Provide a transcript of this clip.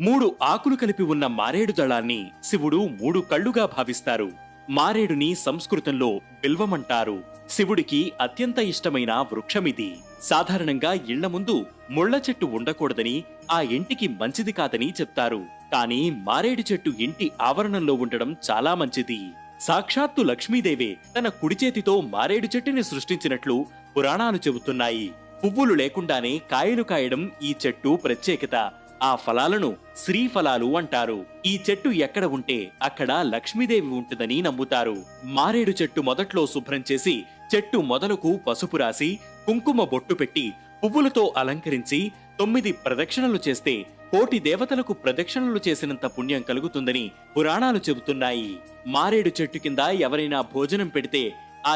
3 ఆకులు కలిపి ఉన్న మారేడు దళాన్ని శివుడు 3 కళ్లుగా భావిస్తారు. మారేడుని సంస్కృతంలో బిల్వమంటారు. శివుడికి అత్యంత ఇష్టమైన వృక్షమిది. సాధారణంగా ఇళ్ల ముందు ముళ్ల చెట్టు ఉండకూడదని, ఆ ఇంటికి మంచిది కాదని చెప్తారు. కానీ మారేడు చెట్టు ఇంటి ఆవరణంలో ఉండడం చాలా మంచిది. సాక్షాత్తు లక్ష్మీదేవే తన కుడి చేతితో మారేడు చెట్టుని సృష్టించినట్లు పురాణాలు చెబుతున్నాయి. పువ్వులు లేకుండానే కాయలు కాయడం ఈ చెట్టు ప్రత్యేకత. ఆ ఫలాలను శ్రీఫలాలు అంటారు. ఈ చెట్టు ఎక్కడ ఉంటే అక్కడ లక్ష్మీదేవి ఉంటుందని నమ్ముతారు. మారేడు చెట్టు మొదట్లో శుభ్రం చేసి చెట్టు మొదలకు పసుపు రాసి కుంకుమ బొట్టు పెట్టి పువ్వులతో అలంకరించి 9 ప్రదక్షిణలు చేస్తే కోటి దేవతలకు ప్రదక్షిణలు చేసినంత పుణ్యం కలుగుతుందని పురాణాలు చెబుతున్నాయి. మారేడు చెట్టు కింద ఎవరైనా భోజనం పెడితే ఆ